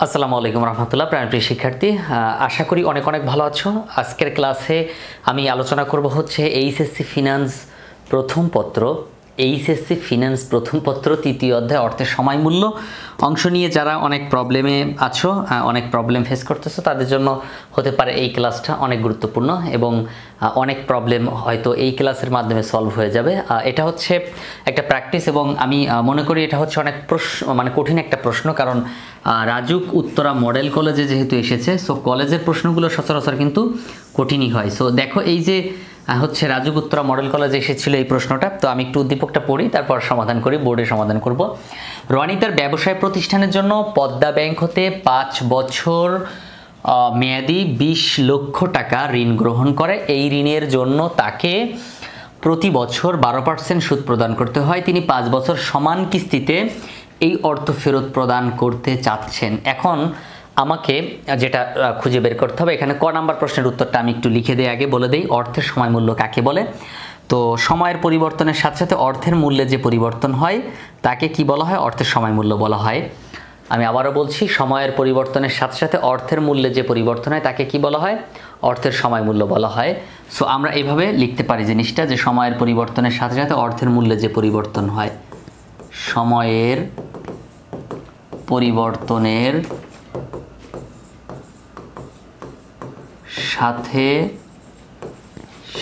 আসসালামু আলাইকুম রহমতুল্লাহ। প্রাণপ্রিয় শিক্ষার্থী, আশা করি অনেক অনেক ভালো আছো। আজকের ক্লাসে আমি আলোচনা করব হচ্ছে এইচএসসি ফিনান্স প্রথম পত্র, তৃতীয় অধ্যায় অর্থের সময় মূল্য অংশ নিয়ে যারা অনেক প্রবলেমে আছো, অনেক প্রবলেম ফেস করতেছো, তাদের জন্য হতে পারে এই ক্লাসটা অনেক গুরুত্বপূর্ণ এবং অনেক প্রবলেম হয়তো এই ক্লাসের মাধ্যমে সলভ হয়ে যাবে। এটা হচ্ছে একটা প্র্যাকটিস এবং আমি মনে করি এটা হচ্ছে অনেক কঠিন একটা প্রশ্ন, কারণ রাজুক উত্তরা মডেল কলেজে যেহেতু এসেছে, সো কলেজের প্রশ্নগুলো সচরাচর কিন্তু কঠিনই হয়। সো দেখো, এই যে হচ্ছে রাজুক উত্তরা মডেল কলেজে এসেছিল এই প্রশ্নটা, তো আমি একটু উদ্দীপকটা পড়ি, তারপর সমাধান করি, বোর্ডে সমাধান করব। রনি তার ব্যবসায় প্রতিষ্ঠানের জন্য পদ্মা ব্যাংক হতে 5 বছর মেয়াদি 20 লক্ষ টাকা ঋণ গ্রহণ করে। এই ঋণের জন্য তাকে প্রতি বছর 12% সুদ প্রদান করতে হয়। তিনি 5 বছর সমান কিস্তিতে এই অর্থ ফেরত প্রদান করতে চাচ্ছেন। এখন আমাকে যেটা খুঁজে বের করতে হবে, এখানে ক নাম্বার প্রশ্নের উত্তরটা আমি একটু লিখে দিয়ে আগে বলে দেই। অর্থের সময় মূল্য কাকে বলে? তো সময়ের পরিবর্তনের সাথে সাথে অর্থের মূল্যে যে পরিবর্তন হয় তাকে কি বলা হয়? অর্থের সময় মূল্য বলা হয়। আমি আবারও বলছি, সময়ের পরিবর্তনের সাথে সাথে অর্থের মূল্যে যে পরিবর্তন হয় তাকে কি বলা হয়? অর্থের সময় মূল্য বলা হয়। সো আমরা এইভাবে লিখতে পারি জিনিসটা, যে সময়ের পরিবর্তনের সাথে সাথে অর্থের মূল্যে যে পরিবর্তন হয়, সময়ের পরিবর্তনের সাথে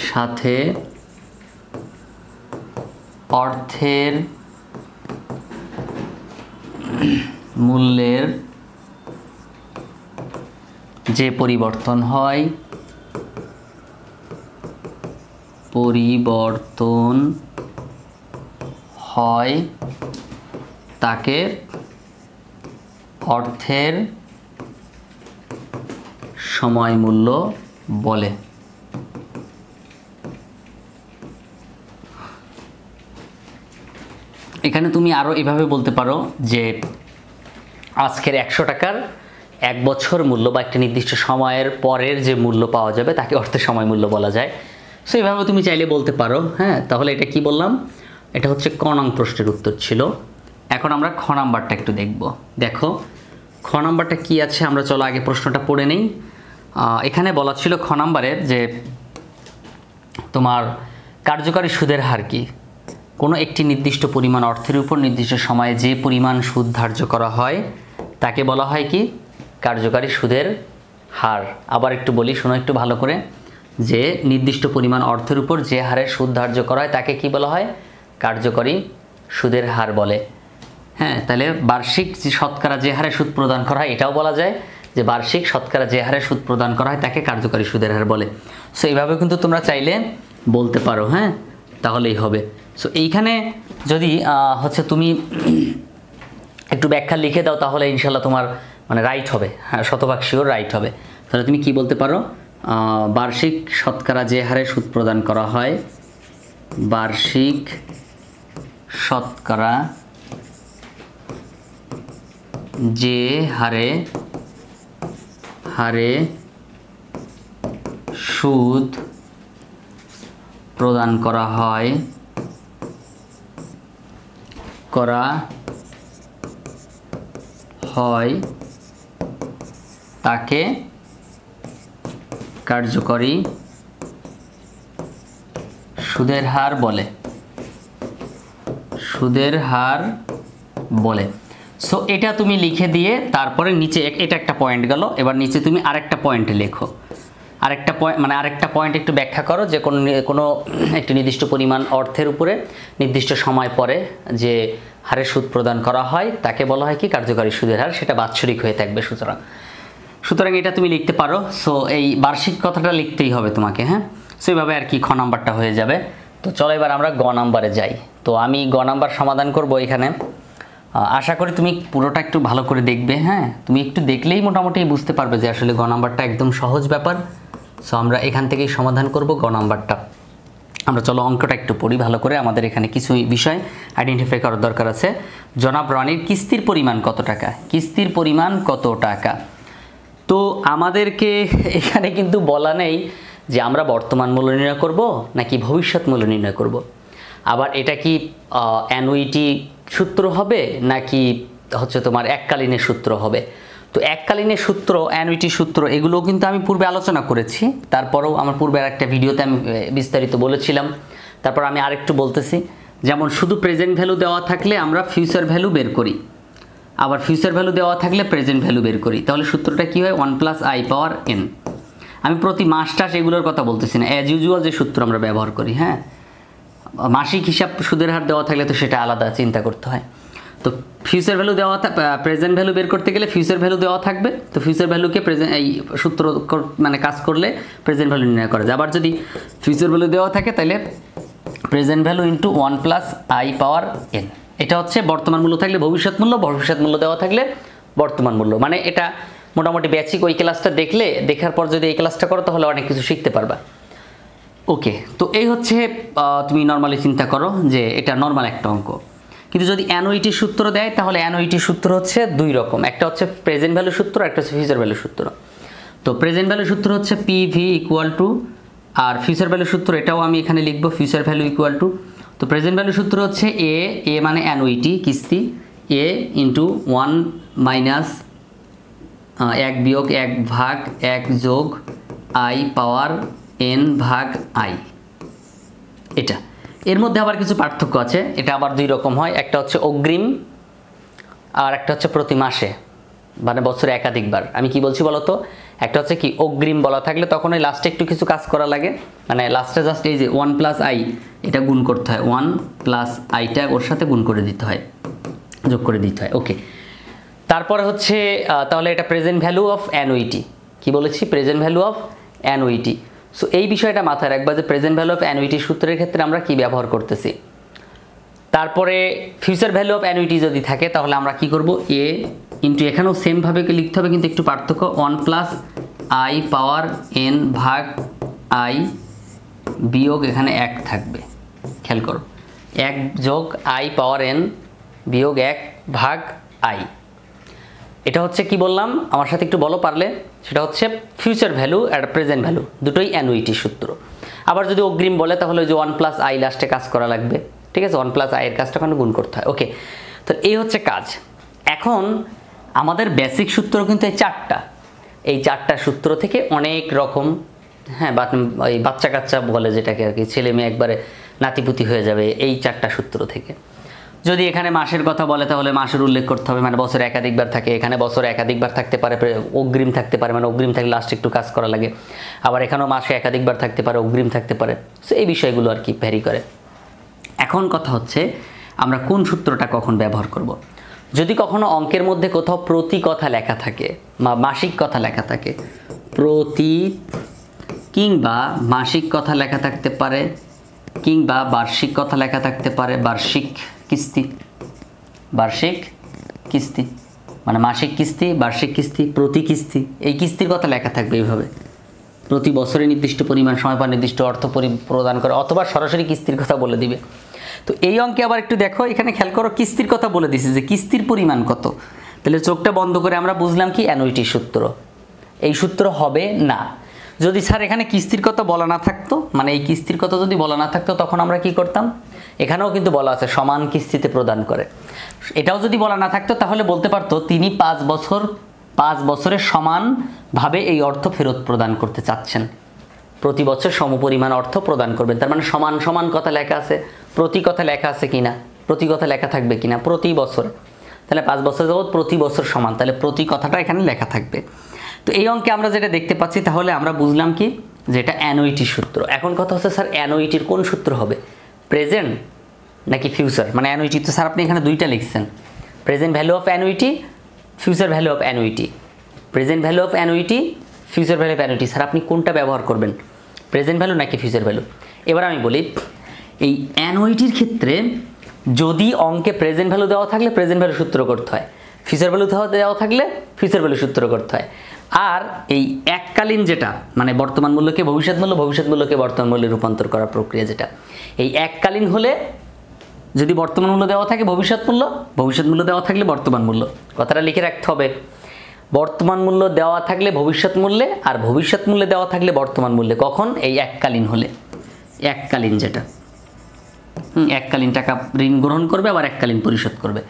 সাথে অর্থের মূল্যের যে পরিবর্তন হয় তাকে অর্থের সময় মূল্য বলে। এখানে তুমি আরো এভাবে বলতে পারো যে আজকের 100 টাকার 1 বছর মূল্য বা একটা নির্দিষ্ট সময়ের পরের যে মূল্য পাওয়া যাবে তাকে অর্থের সময় মূল্য বলা যায়। সো এইভাবে তুমি চাইলে বলতে পারো। হ্যাঁ, তাহলে এটা কি বললাম? এটা হচ্ছে ক নং প্রশ্নের উত্তর ছিল। এখন আমরা খ নাম্বারটা একটু দেখব। দেখো খ নাম্বারটা কি আছে, আমরা চলো আগে প্রশ্নটা পড়ে নেই। এখানে বলা ছিল খ নাম্বারের যে তোমার কার্যকারী সুদের হার কি? কোনো একটি নির্দিষ্ট পরিমাণ অর্থের উপর নির্দিষ্ট সময়ে যে পরিমাণ সুদ ধার্য করা হয় তাকে বলা হয় কি? কার্যকারী সুদের হার। আবার একটু বলি, শোনো একটু ভালো করে, যে নির্দিষ্ট পরিমাণ অর্থের উপর যে হারে সুদ ধার্য করা হয় তাকে কি বলা হয়? কার্যকরী সুদের হার বলে। হ্যাঁ, তাহলে বার্ষিক যে শতকরা যে হারে সুদ প্রদান করা হয় এটাও বলা যায়, যে বার্ষিক শতকরা যে হারে সুদ প্রদান করা হয় তাকে কার্যকরী সুদের হার বলে। সো এইভাবে কিন্তু তোমরা চাইলে বলতে পারো। হ্যাঁ, তাহলেই হবে। সো এইখানে যদি হচ্ছে তুমি একটু ব্যাখ্যা লিখে দাও তাহলে ইনশাল্লাহ তোমার রাইট হবে। হ্যাঁ, শতভাগ শিওর রাইট হবে। তাহলে তুমি কি বলতে পারো? বার্ষিক শতকরা যে হারে সুদ প্রদান করা হয়, বার্ষিক শতকরা যে হারে সুদ প্রদান করা হয় তাকে কার্যকরী সুদের হার বলে। সো এটা তুমি লিখে দিয়ে তারপরে নিচে এটা একটা পয়েন্ট গেল, এবার নিচে তুমি আরেকটা পয়েন্ট লেখো। আরেকটা পয়েন্ট একটু ব্যাখ্যা করো, যে কোনো একটি নির্দিষ্ট পরিমাণ অর্থের উপরে নির্দিষ্ট সময় পরে যে হারে সুদ প্রদান করা হয় তাকে বলা হয় কি? কার্যকারী সুদের হার। সেটা বাৎসরিক হয়ে থাকবে। সুতরাং এটা তুমি লিখতে পারো। সো এই বার্ষিক কথাটা লিখতেই হবে তোমাকে। হ্যাঁ, সো এইভাবে আর কি খ নাম্বারটা হয়ে যাবে। তো চলো এবার আমরা গ নাম্বারে যাই। তো আমি গ নাম্বার সমাধান করব এখানে। আশা করি তুমি পুরোটা একটু ভালো করে দেখবে। হ্যাঁ, তুমি একটু দেখলেই মোটামুটি বুঝতে পারবে যে আসলে গ নাম্বারটা একদম সহজ ব্যাপার। সো আমরা এখান থেকেই সমাধান করব গ নাম্বারটা। আমরা চলো অঙ্কটা একটু পড়ি ভালো করে। আমাদের এখানে কিছু বিষয় আইডেন্টিফাই করার দরকার আছে। জনাব রনির কিস্তির পরিমাণ কত টাকা? কিস্তির পরিমাণ কত টাকা? তো আমাদেরকে এখানে কিন্তু বলা নেই যে আমরা বর্তমান মূল্য নির্ণয় করব নাকি ভবিষ্যৎ মূল্য নির্ণয় করব। আবার এটা কি অ্যানুইটি সূত্র হবে নাকি হচ্ছে তোমার এককালীনের সূত্র হবে। তো এককালীনের সূত্র, অ্যানুইটির সূত্র, এগুলোও কিন্তু আমি পূর্বে আলোচনা করেছি, তারপরেও আমার পূর্বে একটা ভিডিওতে আমি বিস্তারিত বলেছিলাম। তারপর আমি আরেকটু বলতেছি, যেমন শুধু প্রেজেন্ট ভ্যালু দেওয়া থাকলে আমরা ফিউচার ভ্যালু বের করি, আবার ফিউচার ভ্যালু দেওয়া থাকলে প্রেজেন্ট ভ্যালু বের করি। তাহলে সূত্রটা কী হয়? 1 + i⁻n। আমি প্রতি মাস টাস এগুলোর কথা বলতেছি না, অ্যাজ ইউজুয়াল যে সূত্র আমরা ব্যবহার করি। হ্যাঁ, মাসিক হিসাব সুদের হার দেওয়া থাকলে তো সেটা আলাদা চিন্তা করতে হয়। তো ফিউচার ভ্যালু দেওয়া, প্রেজেন্ট ভ্যালু বের করতে গেলে ফিউচার ভ্যালু দেওয়া থাকবে, তো ফিউচার ভ্যালুকে এই সূত্র মানে কাজ করলে প্রেজেন্ট ভ্যালু নির্ণয় করা যায়। আবার যদি ফিউচার ভ্যালু দেওয়া থাকে তাহলে প্রেজেন্ট ভ্যালু ইন্টু 1 + i⁻n। এটা হচ্ছে বর্তমান মূল্য থাকলে ভবিষ্যৎ মূল্য, ভবিষ্যৎ মূল্য দেওয়া থাকলে বর্তমান মূল্য। মানে এটা মোটামুটি বেসিক, ওই ক্লাসটা দেখার পর যদি এই ক্লাসটা করো তাহলে অনেক কিছু শিখতে পারবা। ওকে, তো এই হচ্ছে তুমি নর্মালি চিন্তা করো যে এটা নর্মাল একটা অঙ্ক। কিন্তু যদি অ্যানুইটির সূত্র দেয় তাহলে অ্যানুইটির সূত্র হচ্ছে দুই রকম, একটা হচ্ছে প্রেজেন্ট ভ্যালু সূত্র, একটা হচ্ছে ফিউচার ভ্যালু সূত্র। তো প্রেজেন্ট ভ্যালু সূত্র হচ্ছে PV = আর ফিউচার ভ্যালু সূত্র এটাও আমি এখানে লিখবো, ফিউচার ভ্যালু = তো প্রেজেন্ট ভ্যালু সূত্র হচ্ছে এ মানে অ্যানুইটি, কিস্তি, A × 1 - 1 - 1/1 যোগ i⁻n/i। এটা এর মধ্যে আবার কিছু পার্থক্য আছে, এটা আবার দুই রকম হয়, একটা হচ্ছে অগ্রিম আর একটা হচ্ছে প্রতি মাসে, মানে বছরে একাধিকবার। আমি কি বলছি বলো তো, একটা হচ্ছে কি অগ্রিম বলা থাকলে তখন ওই লাস্টে একটু কিছু কাজ করা লাগে, মানে লাস্টে জাস্ট এই যে 1 + i এটা গুণ করতে হয়, 1 + i টা ওর সাথে গুণ করে দিতে হয়, যোগ করে দিতে হয়। ওকে, তারপরে হচ্ছে তাহলে এটা প্রেজেন্ট ভ্যালু অফ অ্যানুইটি, কি বলেছি? Present value of annuity. So এই বিষয়টা মাথায় রাখবা যে প্রেজেন্ট ভ্যালু অফ অ্যানুইটি সূত্রের ক্ষেত্রে আমরা কি ব্যবহার করতেছি। তারপরে ফিউচার ভ্যালু অফ অ্যানুইটি যদি থাকে তাহলে আমরা কি করব? A ইন্টু, এখানেও সেমভাবে লিখতে হবে কিন্তু একটু পার্থক্য, 1 + i⁻n/i বিয়োগ এখানে 1 থাকবে, খেয়াল করো, 1 যোগ i⁻n বিয়োগ 1/i। এটা হচ্ছে কি বললাম আমার সাথে একটু বলো পারলে, সেটা হচ্ছে ফিউচার ভ্যালু আর প্রেজেন্ট ভ্যালু দুটোই অ্যানুইটি সূত্র। আবার যদি অগ্রিম বলে তাহলে ওই যে 1 + i লাস্টে কাজ করা লাগবে, ঠিক আছে? 1 + i এর কাজটা ওখানে গুণ করতে হয়। ওকে, তো এই হচ্ছে কাজ। এখন আমাদের বেসিক সূত্র কিন্তু এই 4টা, এই 4টা সূত্র থেকে অনেক রকম, হ্যাঁ, ওই বাচ্চা কাচ্চা বলে যেটাকে আর কি, ছেলে মেয়ে একবারে নাতিপুতি হয়ে যাবে এই 4টা সূত্র থেকে। যদি এখানে মাসের কথা বলে তাহলে মাসের উল্লেখ করতে হবে, মানে বছরে একাধিকবার থাকে, এখানে বছরে একাধিকবার থাকতে পারে, অগ্রিম থাকতে পারে, মানে অগ্রিম থাকলে লাস্টে একটু কাজ করা লাগে, আবার এখানেও মাসে একাধিকবার থাকতে পারে, অগ্রিম থাকতে পারে। সো এই বিষয়গুলো আর কি ভ্যারি করে। এখন কথা হচ্ছে আমরা কোন সূত্রটা কখন ব্যবহার করব। যদি কখনো অঙ্কের মধ্যে কোথাও প্রতি কথা লেখা থাকে বা মাসিক কথা লেখা থাকে, প্রতি কিংবা মাসিক কথা লেখা থাকতে পারে, কিংবা বার্ষিক কথা লেখা থাকতে পারে, বার্ষিক কিস্তি মানে মাসিক কিস্তি, বার্ষিক কিস্তি, প্রতি কিস্তি, এই কিস্তির কথা লেখা থাকবে এইভাবে, প্রতি বছরে নির্দিষ্ট পরিমাণ সময় পর নির্দিষ্ট অর্থ প্রদান করে, অথবা সরাসরি কিস্তির কথা বলে দিবে। তো এই অঙ্কে আবার একটু দেখো, এখানে খেয়াল করো, কিস্তির কথা বলে দিছে যে কিস্তির পরিমাণ কত। তাহলে চোখটা বন্ধ করে আমরা বুঝলাম কি অ্যানুইটির সূত্র। এই সূত্র হবে না যদি স্যার এখানে কিস্তির কথা বলা না থাকতো, মানে এই কিস্তির কথা যদি বলা না থাকতো তখন আমরা কি করতাম, এখানেও কিন্তু বলা আছে সমান কিস্তিতে প্রদান করে, এটাও যদি বলা না থাকতো তাহলে বলতে পারতো তিনি 5 বছরে সমানভাবে এই অর্থ ফেরত প্রদান করতে চাচ্ছেন, প্রতি বছর সমপরিমাণ অর্থ প্রদান করবেন। তার মানে সমান সমান কথা লেখা আছে, প্রতি কথা লেখা আছে কিনা, প্রতি কথা লেখা থাকবে কিনা, প্রতি বছর, তাহলে 5 বছর যাবত প্রতি বছর সমান, তাহলে প্রতি কথাটা এখানে লেখা থাকবে। তো এই অঙ্কে আমরা যেটা দেখতে পাচ্ছি তাহলে আমরা বুঝলাম কি যে এটা অ্যানুইটির সূত্র। এখন কথা হচ্ছে স্যার অ্যানুইটির কোন সূত্র হবে, প্রেজেন্ট নাকি ফিউচার? মানে অ্যানুইটি তো স্যার আপনি এখানে দুইটা লিখছেন, present value of annuity, future value of annuity, present value of annuity, future value of annuity. Sir আপনি কোনটা ব্যবহার করবেন, প্রেজেন্ট ভ্যালু নাকি ফিউচার ভ্যালু? এবার আমি বলি, এই অ্যানুইটির ক্ষেত্রে যদি অঙ্কে প্রেজেন্ট ভ্যালু দেওয়া থাকলে প্রেজেন্ট ভ্যালু সূত্র করতে হয়, ফিউচার ভ্যালু দেওয়া থাকলে ফিউচার ভ্যালু সূত্র করতে হয়। আর এই এককালীন যেটা মানে বর্তমান মূল্যকে ভবিষ্যৎ মূল্য, ভবিষ্যৎ মূল্যকে বর্তমান মূল্যে রূপান্তর করার প্রক্রিয়া, যেটা এই এককালীন হলে যদি বর্তমান মূল্য দেওয়া থাকে ভবিষ্যৎ মূল্য, ভবিষ্যৎ মূল্য দেওয়া থাকলে বর্তমান মূল্য, কথাটা লিখে রাখতে হবে। বর্তমান মূল্য দেওয়া থাকলে ভবিষ্যৎ মূল্যে, আর ভবিষ্যৎ মূল্যে দেওয়া থাকলে বর্তমান মূল্যে, কখন? এই এককালীন হলে, এককালীন যেটা এককালীন টাকা ঋণ গ্রহণ করবে আবার এককালীন পরিশোধ করবে।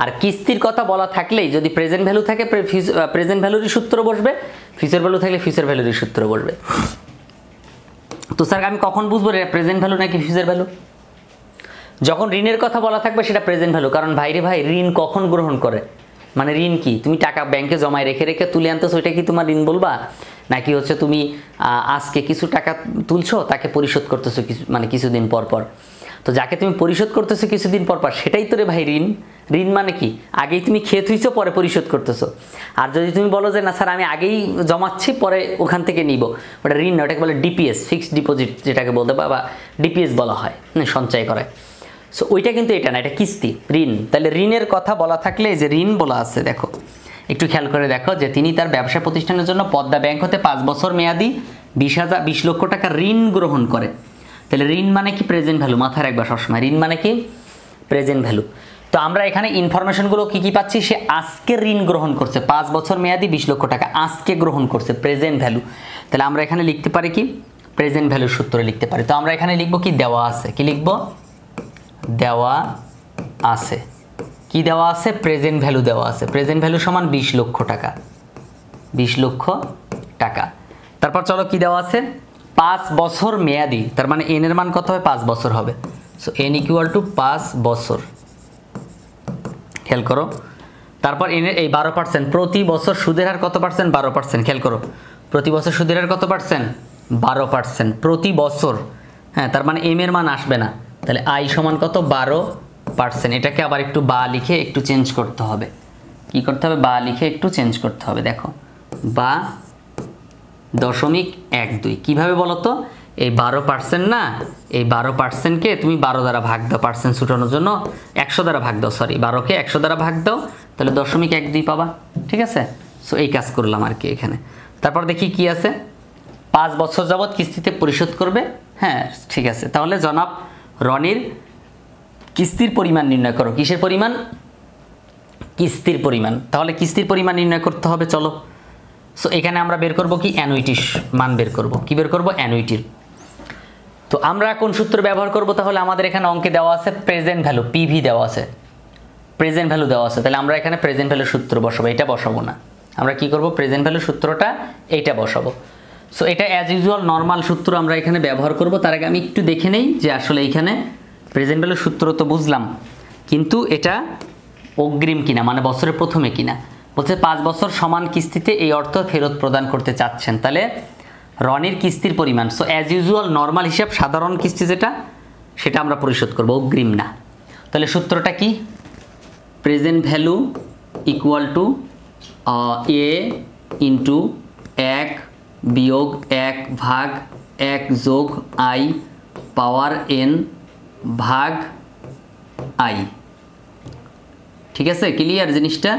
আর কিস্তির কথা বলা থাকলেই যদি প্রেজেন্ট ভ্যালু থাকে প্রেজেন্ট ভ্যালুরই সূত্র বসবে, ফিউচার ভ্যালু থাকলে ফিউচার ভ্যালুরই সূত্র বসবে। তো স্যার আমি কখন বুঝবো এটা প্রেজেন্ট ভ্যালু নাকি ফিউচার ভ্যালু? যখন ঋণের কথা বলা থাকবে সেটা প্রেজেন্ট ভ্যালু, কারণ ভাই রে ভাই ঋণ কখন গ্রহণ করে, মানে ঋণ কি তুমি টাকা ব্যাংকে জমায় রেখে রেখে তুলে আনতেছো, ওইটা কি তোমার ঋণ বলবা? নাকি হচ্ছে তুমি আজকে কিছু টাকা তুলছো তাকে পরিশোধ করতেছো মানে কিছুদিন পর পর। তো যাকে তুমি পরিশোধ করতেছো কিছুদিন পর পর সেটাই তো রে ভাই ঋণ। ঋণ মানে কি আগেই তুমি খেয়ে থুইছো পরে পরিশোধ করতেছো। আর যদি তুমি বলো যে না স্যার আমি আগেই জমাচ্ছি পরে ওখান থেকে নিব, ওটা ঋণ না, ওটাকে বলে ডিপিএস, ফিক্সড ডিপোজিট যেটাকে বলতে বা ডিপিএস বলা হয়, সঞ্চয় করে। সো ওইটা কিন্তু এটা না, এটা কিস্তি, ঋণ। তাহলে ঋণের কথা বলা থাকলে যে ঋণ বলা আছে, দেখো একটু খেয়াল করে দেখো যে তিনি তার ব্যবসা প্রতিষ্ঠানের জন্য পদ্মা ব্যাংক হতে 5 বছর মেয়াদি 20 লক্ষ টাকা ঋণ গ্রহণ করে। তাহলে ঋণ মানে কি প্রেজেন্ট ভ্যালু, মাথায় রাখবা সবসময়, ঋণ মানে কি প্রেজেন্ট ভ্যালু। তো আমরা এখানে ইনফরমেশনগুলো কি কি পাচ্ছি, সে আজকে ঋণ গ্রহণ করছে 5 বছর মেয়াদি 20 লক্ষ টাকা আজকে গ্রহণ করছে, প্রেজেন্ট ভ্যালু। তাহলে আমরা এখানে লিখতে পারি কি প্রেজেন্ট ভ্যালুর সূত্র লিখতে পারি। তো আমরা এখানে লিখবো কি দেওয়া আছে, কি লিখবো দেওয়া আছে, কি দেওয়া আছে প্রেজেন্ট ভ্যালু দেওয়া আছে। প্রেজেন্ট ভ্যালু সমান 20 লক্ষ টাকা, 20 লক্ষ টাকা। তারপর চলো কি দেওয়া আছে 5 বছর মেয়াদি, তার মানে এন এর মান কত হবে 5 বছর হবে। সো এন ইকুয়াল টু 5 বছর, খেয়াল করো। তারপর এন এর এই 12%, প্রতি বছর সুদের হার কত পার্সেন্ট 12%, খেয়াল করো প্রতি বছর সুদের হার কত পার্সেন্ট 12% প্রতি বছর। হ্যাঁ তার মানে এম এর মান আসবে না, তাহলে আই সমান কত 12%। এটাকে আবার একটু বা লিখে একটু চেঞ্জ করতে হবে, কি করতে হবে বা লিখে একটু চেঞ্জ করতে হবে। দেখো বা 0.12, কিভাবে বলো তো এই 12% না, এই 12%কে তুমি 12 দ্বারা ভাগ দাও, পার্সেন্ট ছুটানোর জন্য 100 দ্বারা ভাগ দাও, সরি 12কে 100 দ্বারা ভাগ দাও, তাহলে 0.12 পাবা, ঠিক আছে। সো এই কাজ করলাম আর কি এখানে। তারপর দেখি কি আছে 5 বছর যাবত কিস্তিতে পরিশোধ করবে। হ্যাঁ ঠিক আছে, তাহলে জনাব রনির কিস্তির পরিমাণ নির্ণয় করো। কিসের পরিমাণ? কিস্তির পরিমাণ। তাহলে কিস্তির পরিমাণ নির্ণয় করতে হবে, চলো। সো এখানে আমরা বের করব কি অ্যানুইটির মান বের করব, কি বের করব অ্যানুইটির। তো আমরা কোন সূত্র ব্যবহার করব, তাহলে আমাদের এখানে অঙ্কে দেওয়া আছে প্রেজেন্ট ভ্যালু, পিভি দেওয়া আছে, প্রেজেন্ট ভ্যালু দেওয়া আছে। তাহলে আমরা এখানে প্রেজেন্ট ভ্যালুর সূত্র বসাবো, এটা বসাবো না, আমরা কি করব প্রেজেন্ট ভ্যালুর সূত্রটা এইটা বসাবো। সো এটা অ্যাজ ইউজুয়াল নর্মাল সূত্র আমরা এখানে ব্যবহার করব। তার আগে আমি একটু দেখে নেই যে আসলে এইখানে প্রেজেন্ট ভ্যালুর সূত্র তো বুঝলাম, কিন্তু এটা অগ্রিম কিনা, মানে বছরের প্রথমে কিনা। বলছে 5 বছর সমান কিস্তিতে এই অর্থ ফেরত প্রদান করতে চাচ্ছেন, তাহলে রনির কিস্তির পরিমাণ। সো অ্যাজ ইউজুয়াল নর্মাল হিসাব সাধারণ কিস্তি যেটা সেটা আমরা পরিশোধ করব, অগ্রিম না। তাহলে সূত্রটা কি present value equal to A into 1 বিয়োগ 1 ভাগ 1 যোগ আই পাওয়ার এন ভাগ আই। ঠিক আছে, ক্লিয়ার জিনিসটা?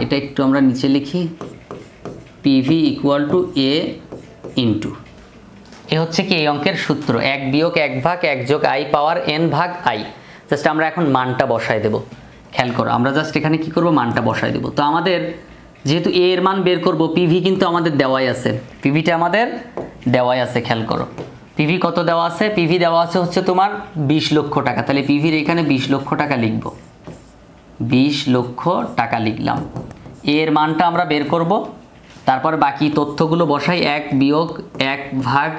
এটা একটু আমরা নিচে লিখি, PV equal to A into, A হচ্ছে কি এই অঙ্কের সূত্র 1 বিয়োগ 1 ভাগ 1 যোগ আই পাওয়ার এন ভাগ আই। জাস্ট আমরা এখন মানটা বসাই দেব, খেয়াল করো আমরা জাস্ট এখানে কি করব মানটা বসাই দেব। তো আমাদের যেহেতু এ এর মান বের করব, পিভি কিন্তু আমাদের দেওয়াই আছে, পিভিটা আমাদের দেওয়াই আছে, খেয়াল করো পিভি কত দেওয়া আছে, পিভি দেওয়া আছে হচ্ছে তোমার 20 লক্ষ টাকা। তাহলে পিভির এখানে 20 লক্ষ টাকা লিখব, 20 লক্ষ টাকা লিখলাম। এর মানটা আমরা বের করব, তারপর বাকি তথ্যগুলো বসাই 1 বিয়োগ 1 ভাগ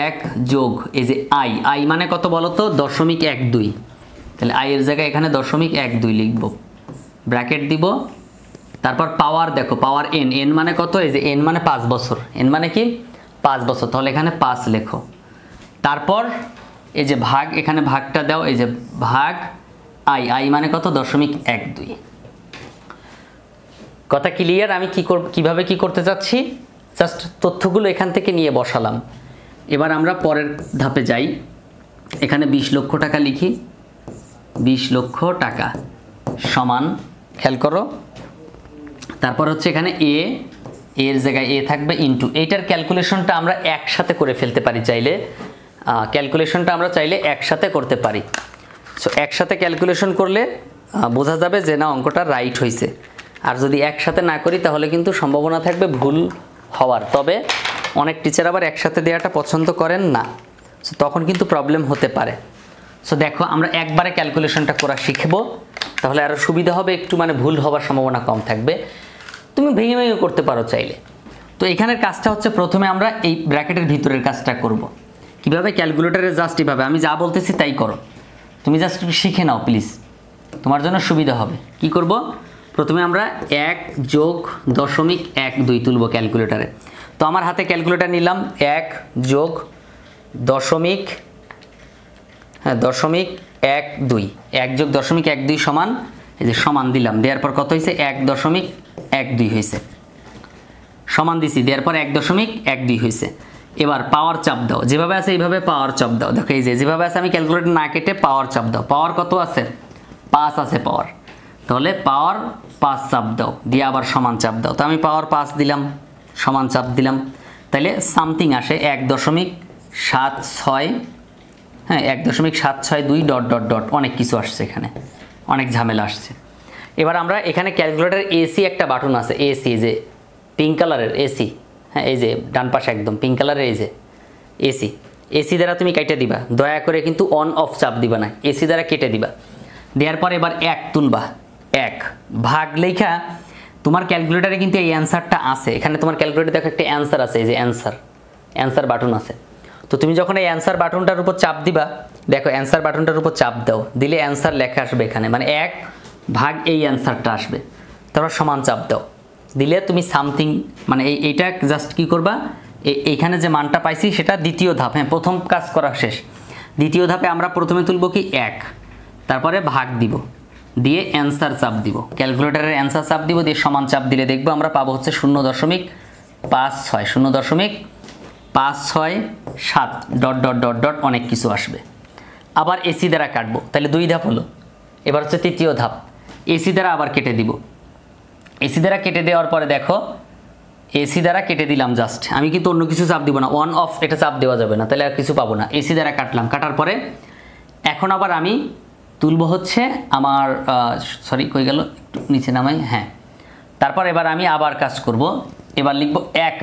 1 যোগ এই যে আই, আই মানে কত বলো তো 0.12, তাহলে আই এর জায়গায় এখানে 0.12 লিখব, ব্র্যাকেট দিব। তারপর পাওয়ার দেখো পাওয়ার এন, এন মানে কত, এই যে এন মানে 5 বছর, এন মানে কি 5 বছর, তাহলে এখানে 5 লেখো। তারপর এই যে ভাগ, এখানে ভাগটা দাও, এই যে ভাগ আই, আই মানে কত 0.12। কথা ক্লিয়ার? আমি কিভাবে কি করতে চাচ্ছি, জাস্ট তথ্যগুলো এখান থেকে নিয়ে বসালাম। এবার আমরা পরের ধাপে যাই, এখানে 20 লক্ষ টাকা লিখি, 20 লক্ষ টাকা সমান, খেয়াল করো। তারপর হচ্ছে এখানে এ, এর জায়গায় এ থাকবে ইন্টু, এইটার ক্যালকুলেশনটা আমরা একসাথে করে ফেলতে পারি চাইলে, ক্যালকুলেশনটা আমরা চাইলে একসাথে করতে পারি। সো একসাথে ক্যালকুলেশন করলে বোঝা যাবে যে না অঙ্কটা রাইট হয়েছে। আর যদি একসাথে না করি তাহলে কিন্তু সম্ভাবনা থাকবে ভুল হওয়ার। তবে অনেক টিচার আবার একসাথে দেওয়াটা পছন্দ করেন না, সো তখন কিন্তু প্রবলেম হতে পারে। সো দেখো আমরা একবারে ক্যালকুলেশনটা করা শিখবো, তাহলে আরও সুবিধা হবে, একটু মানে ভুল হওয়ার সম্ভাবনা কম থাকবে। তুমি ভেঙে ভেঙে করতে পারো চাইলে। তো এখানের কাজটা হচ্ছে প্রথমে আমরা এই ব্র্যাকেটের ভিতরের কাজটা করব। কিভাবে ক্যালকুলেটরে জাস্ট এইভাবে আমি যা বলতেছি তাই করো, তুমি জাস্ট একটু শিখে নাও প্লিজ, তোমার জন্য সুবিধা হবে। কি করব, প্রথমে আমরা 1 + 0.12 তুলব ক্যালকুলেটরে। তো আমার হাতে ক্যালকুলেটর নিলাম, 1 + 0.12 1 + 0.12 সমান, এই যে সমান দিলাম, দেওয়ার পর কত হয়েছে 1.12 হয়েছে, সমান দিছি, দেওয়ার পর 1.12 হয়েছে। এবার পাওয়ার চাপ দাও, যেভাবে আছে এইভাবে পাওয়ার চাপ দাও। দেখো এই যে যেভাবে আছে আমি ক্যালকুলেটর না কেটে পাওয়ার চাপ দাও। পাওয়ার কত আছে, 5 আছে পাওয়ার, তাহলে পাওয়ার 5 চাপ দাও, দিয়ে আবার সমান চাপ দাও। তো আমি পাওয়ার 5 দিলাম, সমান চাপ দিলাম, তাহলে সামথিং আসে 1.76, হ্যাঁ 1.762 ... অনেক কিছু আসছে এখানে, অনেক ঝামেলা আসছে। এবার আমরা এখানে ক্যালকুলেটর এসি একটা বাটন আছে, এসি যে পিঙ্ক কালারের এসি, হ্যাঁ এই যে ডান পাশে একদম পিঙ্ক কালারের এই যে এসি, এসি দ্বারা তুমি কেটে দিবা, দয়া করে কিন্তু অন অফ চাপ দিবা না, এসি দ্বারা কেটে দিবা। দেওয়ার পর এবার 1 তুলবা, 1 ভাগ লেখা, তোমার ক্যালকুলেটারে কিন্তু এই অ্যান্সারটা আছে, এখানে তোমার ক্যালকুলেটরে দেখো একটা অ্যান্সার আছে, এই যে অ্যান্সার বাটন আছে। তো তুমি যখন এই অ্যান্সার বাটনটার উপর চাপ দিবা, দেখো অ্যান্সার বাটনটার উপর চাপ দাও, দিলে অ্যান্সার লেখা আসবে এখানে, মানে 1 ভাগ এই অ্যান্সারটা আসবে, তারপর সমান চাপ দাও, দিলে তুমি সামথিং মানে এইটা জাস্ট কি করবা, এইখানে যে মানটা পাইছি সেটা দ্বিতীয় ধাপ, হ্যাঁ প্রথম কাজ করা শেষ। দ্বিতীয় ধাপে আমরা প্রথমে তুলব কি 1, তারপরে ভাগ দিব, দিয়ে অ্যান্সার চাপ দিব, ক্যালকুলেটরের অ্যান্সার চাপ দিব, দিয়ে সমান চাপ দিলে দেখবো আমরা পাবো হচ্ছে 0.56 0.567 ... অনেক কিছু আসবে। আবার এসি দ্বারা কাটবো, তাহলে 2 ধাপ হলো। এবার হচ্ছে তৃতীয় ধাপ, এসি দ্বারা আবার কেটে দিব। এসি দ্বারা কেটে দেওয়ার পরে দেখো, এসি দ্বারা কেটে দিলাম জাস্ট, আমি কিন্তু অন্য কিছু চাপ দিব না, অন অফ এটা চাপ দেওয়া যাবে না, তাহলে আর কিছু পাবো না। এসি দ্বারা কাটলাম, কাটার পরে এখন আবার আমি তুলব হচ্ছে আমার সরি কই গেল, একটু নিচে নামাই, হ্যাঁ। তারপর এবার আমি আবার কাজ করব, এবার লিখব 1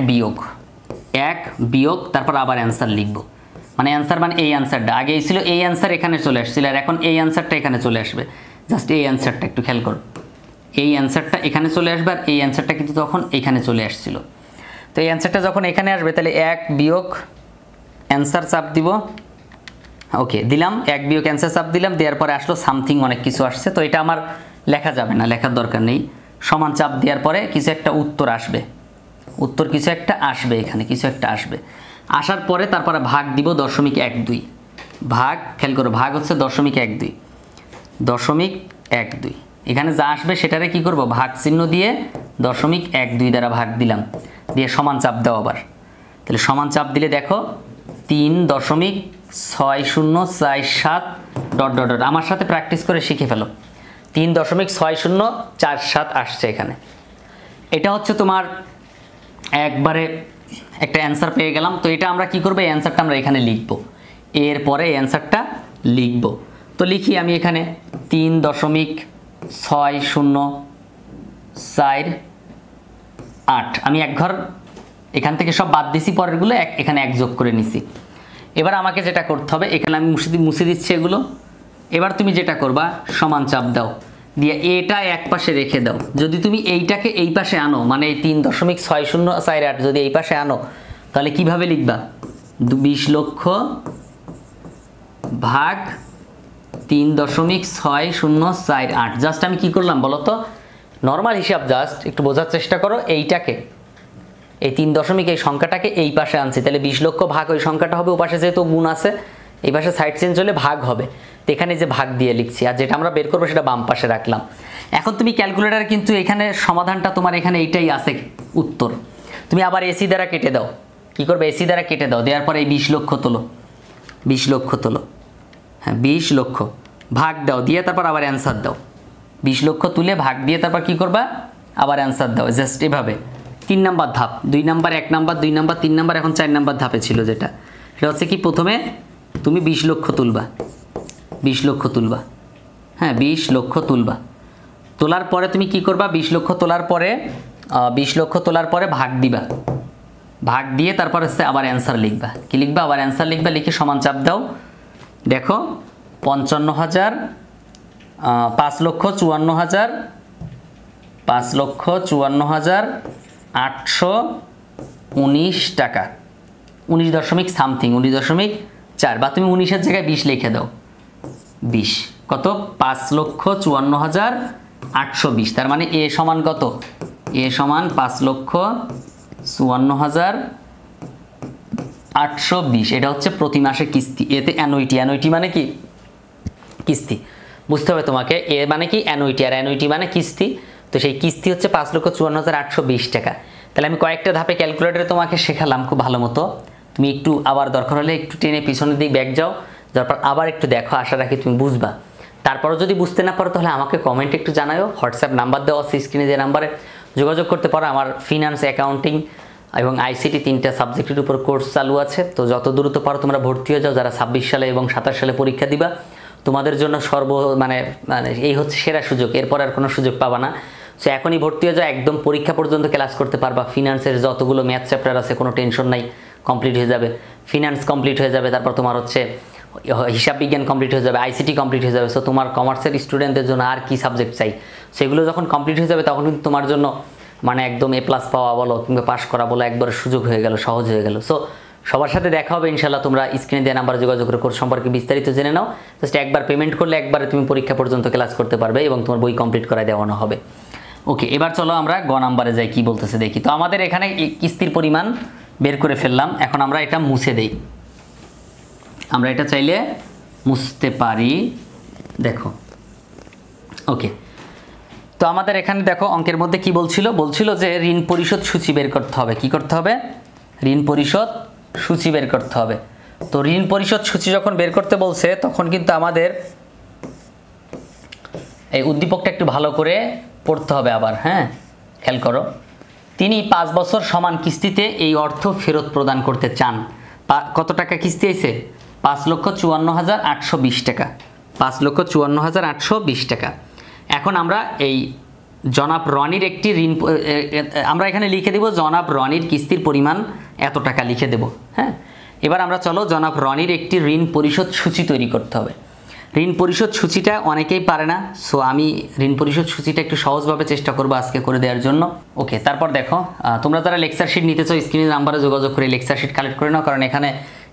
বিয়োগ, তারপর আবার অ্যান্সার লিখব, মানে অ্যান্সার মানে এই অ্যান্সারটা আগে ছিল, এই অ্যান্সার এখানে চলে আসছিল, আর এখন এই অ্যান্সারটা এখানে চলে আসবে। জাস্ট এই অ্যান্সারটা একটু খেয়াল করো, এই অ্যান্সারটা এখানে চলে আসবে, আর এই অ্যান্সারটা কিন্তু তখন এখানে চলে আসছিল। তো এই অ্যান্সারটা যখন এখানে আসবে, তাহলে 1 বিয়োগ অ্যান্সার চাপ দিব, ওকে দিলাম, 1 বিয়োগ অ্যান্সার চাপ দিলাম, দেওয়ার পরে আসলো সামথিং, অনেক কিছু আসছে, তো এটা আমার লেখা যাবে না, লেখার দরকার নেই। সমান চাপ দেওয়ার পরে কিছু একটা উত্তর আসবে, উত্তর কিছু একটা আসবে, এখানে কিছু একটা আসবে, আসার পরে তারপরে ভাগ দিব 0.12, ভাগ খেয়াল করো, ভাগ হচ্ছে 0.12, এখানে যা আসবে সেটারে কি করব, ভাগ চিহ্ন দিয়ে 0.12 দ্বারা ভাগ দিলাম, দিয়ে সমান চাপ দাও আবার, তাহলে সমান চাপ দিলে দেখো 3.6047 ... আমার সাথে প্র্যাকটিস করে শিখে ফেলো, 3.6047 আসছে এখানে। এটা হচ্ছে তোমার একবারে একটা অ্যান্সার পেয়ে গেলাম। তো এটা আমরা কি করব, এই অ্যান্সারটা আমরা এখানে লিখব, এরপরে এই অ্যান্সারটা লিখব। তো লিখি আমি এখানে 3.6048, আমি এক ঘর এখান থেকে সব বাদ দিছি, পরেরগুলো এখানে 1 যোগ করে নিছি। এবার আমাকে যেটা করতে হবে, এখানে আমি মুছে দিচ্ছি এগুলো। এবার তুমি যেটা করবা, সমান চাপ দাও, দিয়ে এটা এক পাশে রেখে দাও। যদি তুমি এইটাকে এই পাশে আনো, মানে এই 3.6048 যদি এই পাশে আনো, তাহলে কিভাবে লিখবা, 20 লক্ষ ভাগ 3.6048। জাস্ট আমি কি করলাম বলো তো, নর্মাল হিসাব, জাস্ট একটু বোঝার চেষ্টা করো, এইটাকে এই 3 দশমিক এই সংখ্যাটাকে এই পাশে আনছি, তাহলে 20 লক্ষ ভাগ ওই সংখ্যাটা হবে, ও পাশে যেহেতু গুণ আছে, এই পাশে সাইড চেঞ্জ হলে ভাগ হবে, তো এখানে যে ভাগ দিয়ে লিখছি, আর যেটা আমরা বের করবো সেটা বাম পাশে রাখলাম। এখন তুমি ক্যালকুলেটার কিন্তু এখানে সমাধানটা তোমার এখানে এইটাই আছে উত্তর, তুমি আবার এসি দ্বারা কেটে দাও। কি করবে, এসি দ্বারা কেটে দাও, দেওয়ার পরে এই 20 লক্ষ তোলো, 20 লক্ষ তোলো, হ্যাঁ 20 লক্ষ ভাগ দাও, দিয়ে তারপর আবার অ্যান্সার দাও, 20 লক্ষ তুলে ভাগ দিয়ে তারপর কি করবা, আবার অ্যান্সার দাও, জাস্ট এভাবে। 3 নাম্বার ধাপ, 2 নাম্বার, 1 নাম্বার, 2 নাম্বার, 3 নাম্বার, এখন 4 নাম্বার ধাপে ছিল যেটা, সেটা হচ্ছে কি, প্রথমে তুমি 20 লক্ষ তুলবা, 20 লক্ষ তুলবা, হ্যাঁ 20 লক্ষ তুলবা, তোলার পরে তুমি কি করবা, 20 লক্ষ তোলার পরে 20 লক্ষ তোলার পরে ভাগ দিবা, ভাগ দিয়ে তারপর হচ্ছে আবার অ্যান্সার লিখবা। কি লিখবা, আবার অ্যান্সার লিখবা, লিখে সমান চাপ দাও। দেখো 55,000, 5,54,000, 5,54,819 টাকা, 19 দশমিক সামথিং, 19.4, বা তুমি 19-এর জায়গায় 20 লিখে দাও। 20 কত? 5,54,820। তার মানে এ সমান কত? এ সমান 5,54,820। এটা হচ্ছে প্রতি মাসে কিস্তি। এতে অ্যানুইটি, অ্যানুইটি মানে কি? কিস্তি। বুঝতে হবে তোমাকে, এ মানে কি? অ্যানুইটি, আর অ্যানুইটি মানে কিস্তি। তো সেই কিস্তি হচ্ছে 5,54,820 টাকা। তাহলে আমি কয়েকটা ধাপে ক্যালকুলেটরে তোমাকে শেখালাম খুব ভালো মতো। তুমি একটু আবার দরকার হলে একটু টেনে পিছনের দিক ব্যাক যাও, তারপর আবার একটু দেখো, আশা রাখি তুমি বুঝবা। তারপরও যদি বুঝতে না পারো তাহলে আমাকে কমেন্টে একটু জানাও। হোয়াটসঅ্যাপ নাম্বার দেওয়া আছে স্ক্রিনে, যে নাম্বারে যোগাযোগ করতে পারো। আমার ফিনান্স, অ্যাকাউন্টিং এবং আইসিটি 3টা সাবজেক্টের উপর কোর্স চালু আছে। তো যত দ্রুত পারো তোমরা ভর্তি হয়ে যাও। যারা 26 সালে এবং 27 সালে পরীক্ষা দিবা, তোমাদের জন্য মানে এই হচ্ছে সেরা সুযোগ, এরপর আর কোনো সুযোগ পাবা না। সো এখনই ভর্তি হয়ে যাও, একদম পরীক্ষা পর্যন্ত ক্লাস করতে পারবা। ফিনান্সের যতগুলো ম্যাথ চ্যাপ্টার আছে কোনো টেনশন নাই, কমপ্লিট হয়ে যাবে। ফিনান্স কমপ্লিট হয়ে যাবে, তারপর তোমার হচ্ছে হিসাব বিজ্ঞান কমপ্লিট হয়ে যাবে, আইসিটি কমপ্লিট হয়ে যাবে। সো তোমার কমার্সের স্টুডেন্টদের জন্য আর কি সাবজেক্ট চাই, সেগুলো যখন কমপ্লিট হয়ে যাবে তখন কিন্তু তোমার জন্য মানে একদম A+ পাওয়া বলো কিংবা পাস করা বলো একবার সুযোগ হয়ে গেল, সহজ হয়ে গেল। সো সবার সাথে দেখা হবে ইনশাল্লাহ। তোমরা স্ক্রিনে দেওয়া নাম্বারে যোগাযোগ করে কোর্স সম্পর্কে বিস্তারিত জেনে নাও। জাস্ট একবার পেমেন্ট করলে একবারে তুমি পরীক্ষা পর্যন্ত ক্লাস করতে পারবে এবং তোমার বই কমপ্লিট করায় দেওয়ানো হবে। ওকে, এবার চলো আমরা গ নাম্বারে যাই, কি বলতেছে দেখি। তো আমাদের এখানে কিস্তির পরিমাণ বের করে ফেললাম, এখন আমরা এটা মুছে দেই। আমরা এটা চাইলে মুছতে পারি, দেখো। ওকে, তো আমাদের এখানে দেখো অঙ্কের মধ্যে কি বলছিল যে ঋণ পরিশোধ সূচি বের করতে হবে। কি করতে হবে? ঋণ পরিশোধ সূচি বের করতে হবে। তো ঋণ পরিশোধ সূচি যখন বের করতে বলছে তখন কিন্তু আমাদের এই উদ্দীপকটা একটু ভালো করে পড়তে হবে আবার। হ্যাঁ, খেয়াল করো। তিনি 5 বছর সমান কিস্তিতে এই অর্থ ফেরত প্রদান করতে চান। কত টাকা কিস্তি হয়েছে? 5,54,820 টাকা। 5,54,820 টাকা। এখন আমরা এই জনাব রনির একটি ঋণ, আমরা এখানে লিখে দেব জনাব রনির কিস্তির পরিমাণ এত টাকা লিখে দেব। হ্যাঁ, এবার আমরা চলো জনাব রনির একটি ঋণ পরিশোধ সূচি তৈরি করতে হবে। ঋণ পরিশোধ সূচিটা অনেকেই পারে না, সো আমি ঋণ পরিশোধ সূচিটা একটু সহজভাবে চেষ্টা করবো আজকে করে দেওয়ার জন্য। ওকে, তারপর দেখো, তোমরা যারা লেকচার শিট নিতে চাও স্ক্রিনের নাম্বারে যোগাযোগ করে লেকচার শিট কালেক্ট করে নাও, কারণ এখানে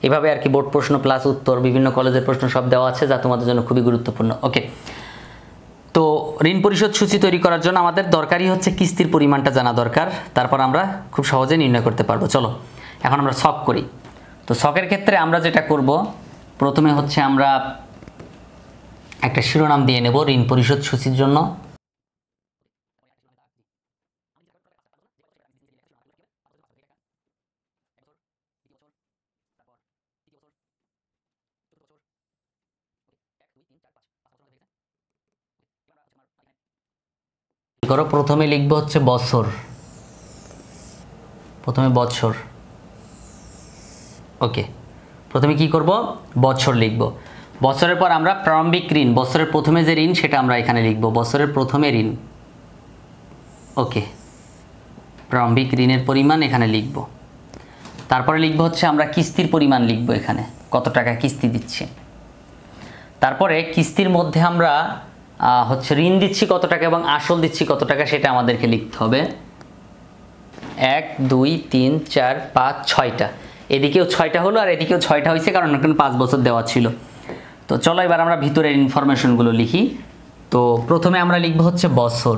এভাবে আর কি বোর্ড প্রশ্ন প্লাস উত্তর, বিভিন্ন কলেজের প্রশ্ন সব দেওয়া আছে, যা তোমাদের জন্য খুবই গুরুত্বপূর্ণ। ওকে, তো ঋণ পরিশোধ সূচি তৈরি করার জন্য আমাদের দরকারই হচ্ছে কিস্তির পরিমাণটা জানা দরকার, তারপর আমরা খুব সহজে নির্ণয় করতে পারবো। চলো এখন আমরা ছক করি। তো ছকের ক্ষেত্রে আমরা যেটা করব, প্রথমে হচ্ছে আমরা একটা শিরোনাম দিয়ে নেব ঋণ পরিশোধ সূচির জন্য। প্রথমে লিখব হচ্ছে বছর, প্রথমে বছর। ওকে, প্রথমে কি করব? বছর লিখব। বছরের পর আমরা প্রারম্ভিক ঋণ, বছরের প্রথমে যে ঋণ সেটা আমরা এখানে লিখব, বছরের প্রথমে ঋণ। ওকে, প্রারম্ভিক ঋণের পরিমাণ এখানে লিখব। তারপরে লিখব হচ্ছে আমরা কিস্তির পরিমাণ লিখব, এখানে কত টাকা কিস্তি দিচ্ছে। তারপরে কিস্তির মধ্যে আমরা হচ্ছে ঋণ দিচ্ছি কত টাকা এবং আসল দিচ্ছি কত টাকা সেটা আমাদেরকে লিখতে হবে। 1 2 3 4 5 6টা, এদিকেও 6টা হলো আর এদিকেও 6টা হয়েছে, কারণ এখানে 5 বছর দেওয়া ছিল। তো চলো এবার আমরা ভিতরের ইনফরমেশনগুলো লিখি। তো প্রথমে আমরা লিখব হচ্ছে বছর।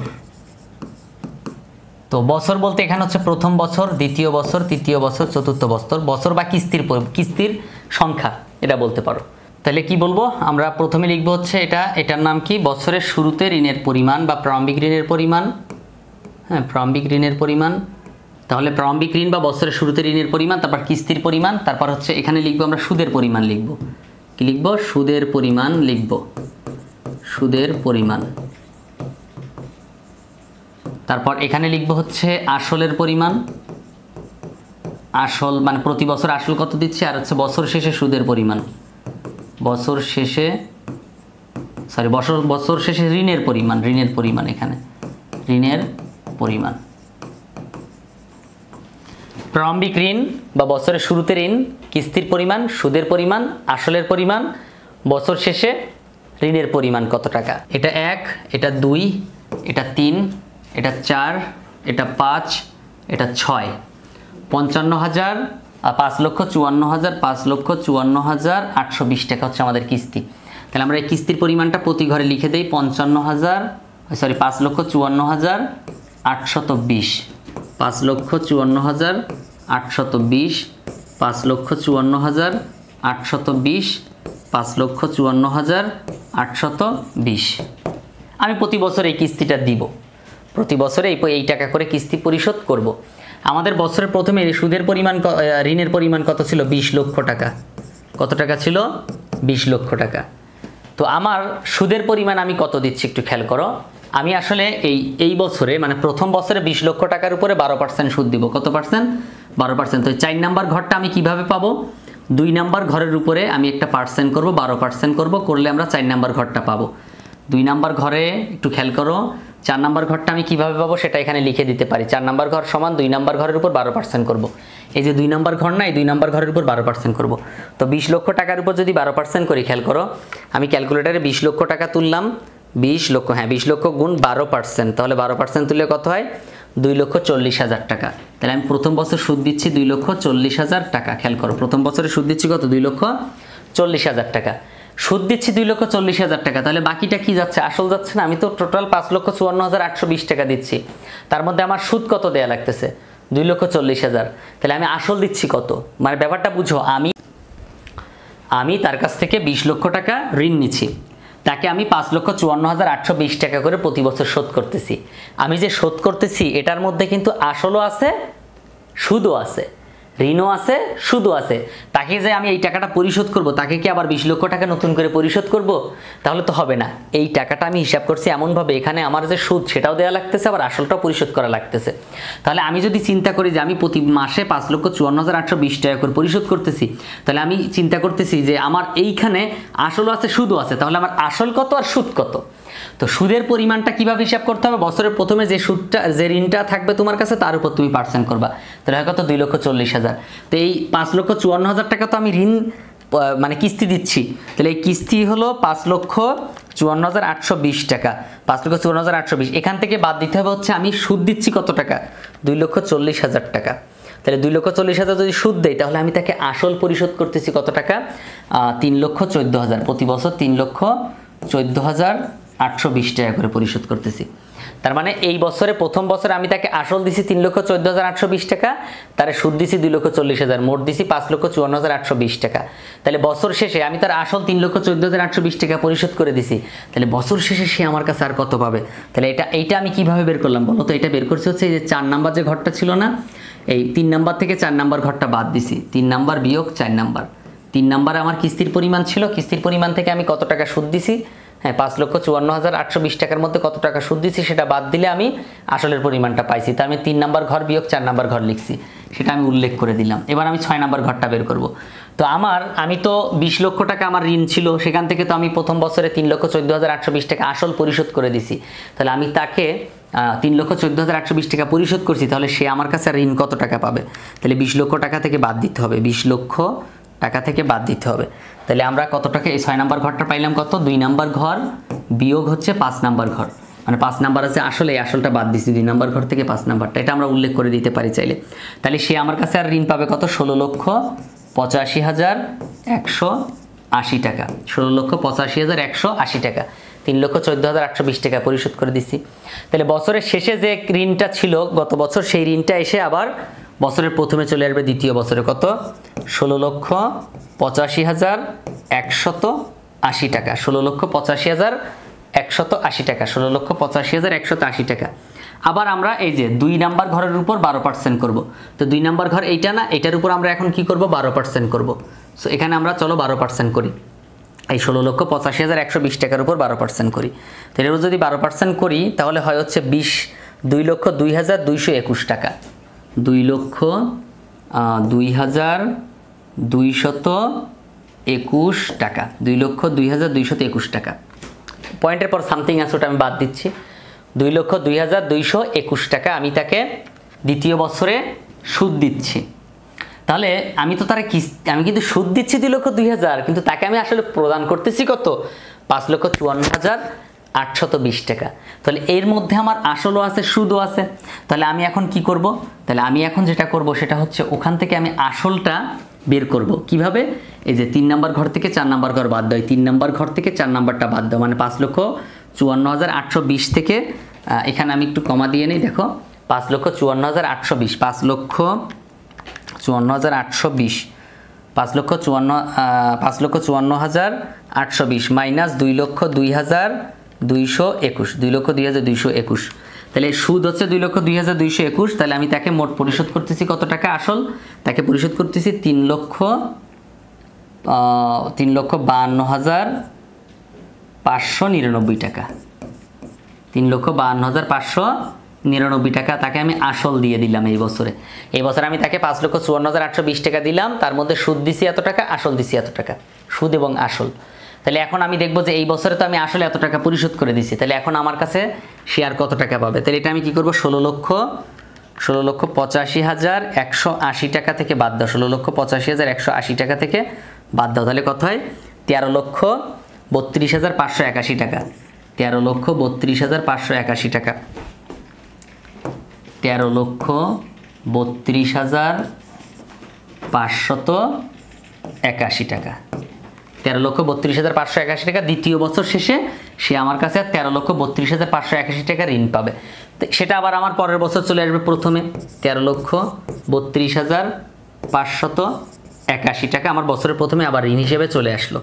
তো বছর বলতে এখানে হচ্ছে প্রথম বছর, দ্বিতীয় বছর, তৃতীয় বছর, চতুর্থ বছর, বছর বা কিস্তির সংখ্যা এটা বলতে পারো। তাহলে কি বলবো আমরা? প্রথমে লিখব হচ্ছে এটার নাম কি? বছরের শুরুতে ঋণের পরিমাণ বা প্রারম্ভিক ঋণের পরিমাণ। হ্যাঁ, প্রারম্ভিক ঋণের পরিমাণ। তাহলে প্রারম্ভিক ঋণ বা বছরের শুরুতে ঋণের পরিমাণ, তারপর কিস্তির পরিমাণ, তারপর হচ্ছে এখানে লিখবো আমরা সুদের পরিমাণ লিখব। কি লিখব? সুদের পরিমাণ লিখব, সুদের পরিমাণ। তারপর এখানে লিখব হচ্ছে আসলের পরিমাণ, আসল মানে প্রতি বছর আসল কত দিচ্ছে, আর হচ্ছে বছর শেষে সুদের পরিমাণ, বছর শেষে বছর শেষে ঋণের পরিমাণ, ঋণের পরিমাণ এখানে ঋণের পরিমাণ। প্রারম্ভিক ঋণ বা বছরের শুরুতে ঋণ, কিস্তির পরিমাণ, সুদের পরিমাণ, আসলের পরিমাণ, বছর শেষে ঋণের পরিমাণ কত টাকা। এটা 1, এটা 2, এটা 3, এটা 4, এটা 5, এটা 6, 55,000, 5,54,000, 5,54,820 টাকা হচ্ছে আমাদের কিস্তি। তাহলে আমরা এই কিস্তির পরিমাণটা প্রতি ঘরে লিখে দেই 5,54,820, 5,54,820, 5,54,820, 5,54,820। আমি প্রতি বছর এই কিস্তিটা দিব, প্রতি বছরে এই টাকা করে কিস্তি পরিশোধ করব। আমাদের বছরের প্রথমে সুদের পরিমাণ, ঋণের পরিমাণ কত ছিল? 20 লক্ষ টাকা। কত টাকা ছিল? 20 লক্ষ টাকা। তো আমার সুদের পরিমাণ আমি কত দিচ্ছি একটু খেয়াল করো। আমি আসলে এই বছরে মানে প্রথম বছরে 20 লক্ষ টাকার উপরে 12% সুদ দিব। কত পার্সেন্ট? 12%। তো 4 নাম্বার ঘরটা আমি কিভাবে পাবো? 2 নাম্বার ঘরের উপরে আমি একটা পার্সেন্ট করব, 12% করব, করলে আমরা 4 নাম্বার ঘরটা পাবো। 2 নাম্বার ঘরে একটু খেয়াল করো, 4 নাম্বার ঘরটা আমি কিভাবে পাবো সেটা এখানে লিখে দিতে পারি। 4 নাম্বার ঘর সমান 2 নাম্বার ঘরের উপর 12% করব। এই যে 2 নাম্বার ঘর না, এই 2 নাম্বার ঘরের উপর 12% করব। তো 20 লক্ষ টাকার উপর যদি 12% করি, খেয়াল করো আমি ক্যালকুলেটারে 20 লক্ষ টাকা তুললাম, 20 লক্ষ, হ্যাঁ 20 লক্ষ গুণ 12%, তাহলে 12% তুললে কত হয়? 2,40,000 টাকা। তাহলে আমি প্রথম বছর সুদ দিচ্ছি 2,40,000 টাকা। খেয়াল করো প্রথম বছরে সুদ দিচ্ছি কত? 2,40,000 টাকা সুদ দিচ্ছি, 2,40,000 টাকা। তাহলে বাকিটা কি যাচ্ছে? আসল যাচ্ছে না? আমি তো টোটাল 5,54,820 টাকা দিচ্ছি, তার মধ্যে আমার সুদ কত দেয়া লাগতেছে? 2,40,000। তাহলে আমি আসল দিচ্ছি কত? মানে ব্যাপারটা বুঝো, আমি তার কাছ থেকে 20 লক্ষ টাকা ঋণ নিচ্ছি, তাকে আমি 5,54,820 টাকা করে প্রতি বছর শোধ করতেছি। আমি যে শোধ করতেছি এটার মধ্যে কিন্তু আসলও আছে, সুদও আছে, ঋণও আছে, সুদও আছে। তাকে যে আমি এই টাকাটা পরিশোধ করব, তাকে কি আবার 20 লক্ষ টাকা নতুন করে পরিশোধ করব? তাহলে তো হবে না। এই টাকাটা আমি হিসাব করছি এমনভাবে, এখানে আমার যে সুদ সেটাও দেওয়া লাগতেছে, আবার আসলটাও পরিশোধ করা লাগতেছে। তাহলে আমি যদি চিন্তা করি যে আমি প্রতি মাসে 5,54,820 টাকা করে পরিশোধ করতেছি, তাহলে আমি চিন্তা করতেছি যে আমার এইখানে আসলও আছে, সুদও আছে, তাহলে আমার আসল কত আর সুদ কত? তো সুদের পরিমাণটা কিভাবে হিসাব করতে হবে? বছরের প্রথমে যে সুদটা, যে ঋণটা থাকবে তোমার কাছে তার উপর তুমি পার্সেন্ট করবা। তাহলে হয় কত? 2,40,000। তো এই 5,54,000 টাকা তো আমি ঋণ মানে কিস্তি দিচ্ছি, তাহলে এই কিস্তি হলো 5,54,820 টাকা। 5,54,820 এখান থেকে বাদ দিতে হবে হচ্ছে আমি সুদ দিচ্ছি কত টাকা? 2,40,000 টাকা। তাহলে 2,40,000 যদি সুদ দেয়, তাহলে আমি তাকে আসল পরিশোধ করতেছি কত টাকা? 3,14,000। প্রতি বছর 3,14,820 টাকা করে পরিশোধ করতেছি। তার মানে এই বছরে প্রথম বছরে আমি তাকে আসল দিছি 3,14,820 টাকা, তার সুদ দিছি 2,40,000, মোট দিছি 5,54,820 টাকা। তাহলে বছর শেষে আমি তার আসল 3,14,820 টাকা পরিশোধ করে দিছি, তাহলে বছর শেষে সে আমার কাছে আর কত পাবে? তাহলে এইটা আমি কিভাবে বের করলাম বলো তো? এটা বের করছি হচ্ছে এই যে 4 নাম্বার যে ঘরটা ছিল না, এই 3 নাম্বার থেকে 4 নাম্বার ঘরটা বাদ দিছি, 3 নাম্বার বিয়োগ 4 নাম্বার। 3 নাম্বারে আমার কিস্তির পরিমাণ ছিল, কিস্তির পরিমাণ থেকে আমি কত টাকা সুদ দিছি? হ্যাঁ 5,54,820 টাকার মধ্যে কত টাকা সুদ দিছি সেটা বাদ দিলে আমি আসলের পরিমাণটা পাইছি। তা আমি 3 নাম্বার ঘর বিয়োগ 4 নাম্বার ঘর লিখছি, সেটা আমি উল্লেখ করে দিলাম। এবার আমি 6 নাম্বার ঘরটা বের করব। তো আমি তো 20 লক্ষ টাকা আমার ঋণ ছিল, সেখান থেকে তো আমি প্রথম বছরে 3,14,820 টাকা আসল পরিশোধ করে দিছি। তাহলে আমি তাকে 3,14,820 টাকা পরিশোধ করছি, তাহলে সে আমার কাছে ঋণ কত টাকা পাবে? তাহলে 20 লক্ষ টাকা থেকে বাদ দিতে হবে, 20 লক্ষ টাকা থেকে বাদ দিতে হবে। তাহলে আমরা কত টাকা এই 6 নাম্বার ঘরটা পাইলাম কত? 2 নাম্বার ঘর বিয়োগ হচ্ছে 5 নাম্বার ঘর, মানে 5 নাম্বার আছে আসলে, এই আসলটা বাদ দিছি 2 নাম্বার ঘর থেকে 5 নাম্বারটা, এটা আমরা উল্লেখ করে দিতে পারি চাইলে। তাহলে সে আমার কাছে আর ঋণ পাবে কত? 16,85,180 টাকা, 16,85,180 টাকা। 3,14,820 টাকা পরিশোধ করে দিচ্ছি। তাহলে বছরের শেষে যে ঋণটা ছিল গত বছর, সেই ঋণটা এসে আবার বছরের প্রথমে চলে আসবে দ্বিতীয় বছরে কত? 16,85,180 টাকা, 16,85,180 টাকা, 16,85,180 টাকা। আবার আমরা এই যে 2 নাম্বার ঘরের উপর 12% করব। তো 2 নাম্বার ঘর এইটা না, এটার উপর আমরা এখন কি করব? 12% করব। সো এখানে আমরা চলো 12% করি, এই 16,85,120 টাকার উপর 12% করি। তো এর যদি 12% করি তাহলে হয় হচ্ছে 2,02,221 টাকা, 2,02,221 টাকা, 2,02,221 টাকা। পয়েন্টের পর সামথিং আছে, ওটা আমি বাদ দিচ্ছি। 2,02,221 টাকা আমি তাকে দ্বিতীয় বছরে সুদ দিচ্ছি। তাহলে আমি কিন্তু সুদ দিচ্ছি 2,02,000, কিন্তু তাকে আমি আসলে প্রদান করতেছি কত? 5,54,820 টাকা। তাহলে এর মধ্যে আমার আসলও আছে সুদও আছে। তাহলে আমি এখন কি করব? তাহলে আমি এখন যেটা করব সেটা হচ্ছে ওখান থেকে আমি আসলটা বের করব। কিভাবে? এই যে 3 নাম্বার ঘর থেকে 4 নাম্বার ঘর বাদ দাও, 3 নাম্বার ঘর থেকে 4 নাম্বারটা বাদ দাও, মানে 5,54,820 থেকে এখানে আমি একটু কমা দিয়ে নিই। দেখো 5,54,820, 5,54,820, 5,54,820 মাইনাস 2,02,221, 2,02,221। তাহলে সুদ হচ্ছে 2,02,221। তাহলে আমি তাকে মোট পরিশোধ করতেছি কত টাকা আসল? তাকে পরিশোধ করতেছি 3,52,599 টাকা। 3,52,599 টাকা তাকে আমি আসল দিয়ে দিলাম এই বছরে। এই বছর আমি তাকে 5,54,820 টাকা দিলাম, তার মধ্যে সুদ দিছি এত টাকা, আসল দিছি এত টাকা, সুদ এবং আসল। তাহলে এখন আমি দেখবো যে এই বছরে তো আমি আসলে এত টাকা পরিশোধ করে দিছি, তাহলে এখন আমার কাছে সে আর কত টাকা পাবে? তাহলে এটা আমি কি করব? 16,85,180 টাকা থেকে বাদ দাও, 16,85,180 টাকা থেকে বাদ দাও। তাহলে কত হয়? 13,32,581 টাকা। 13,32,581 টাকা। 13,32,581 টাকা। 13,32,581 টাকা দ্বিতীয় বছর শেষে সে আমার কাছে 13,32,581 টাকা ঋণ পাবে। সেটা আবার আমার পরের বছর চলে আসবে প্রথমে 13,32,581 টাকা আমার বছরের প্রথমে আবার ঋণ হিসেবে চলে আসলো।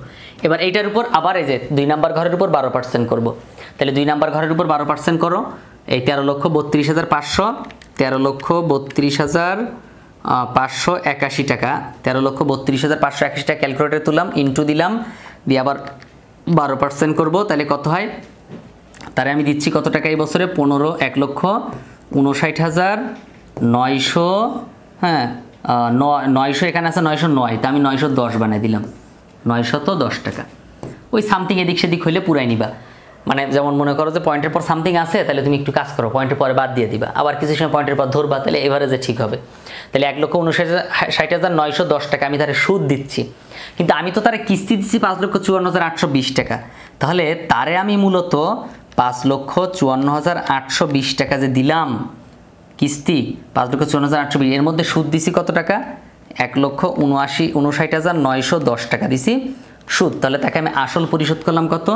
এবার এইটার উপর আবার এই যে 2 নাম্বার ঘরের উপর 12% করব। তাহলে 2 নাম্বার ঘরের উপর 12% করো, এই 13,32,500, 13,32,581 টাকা, 13,32,581 টাকা ক্যালকুলেটরে তুললাম, ইন্টু দিলাম, দিয়ে আবার 12% করব। তাহলে কত হয়? তারে আমি দিচ্ছি কত টাকা এই বছরে? 1,59,900, হ্যাঁ 900 এখানে আছে 909, তা আমি 910 বানাই দিলাম, 910 টাকা। ওই সামথিং এদিক সেদিক হইলে পুরাই নিবা, মানে যেমন মনে করো যে পয়েন্টের পর সামথিং আছে, তাহলে তুমি একটু কাজ করো, পয়েন্টের পরে বাদ দিয়ে দিবা, আবার কিছু সময় পয়েন্টের পর ধরবা, তাহলে এভারেজে ঠিক হবে। তাহলে 1,59,910 টাকা আমি তারে সুদ দিচ্ছি, কিন্তু আমি তো তারে কিস্তি দিচ্ছি 5,54,820 টাকা। তাহলে তারে আমি মূলত 5,54,820 টাকা যে দিলাম কিস্তি, 5,54,820, এর মধ্যে সুদ দিছি কত টাকা? 1,59,910 টাকা দিছি সুদ। তাহলে তাকে আমি আসল পরিশোধ করলাম কত?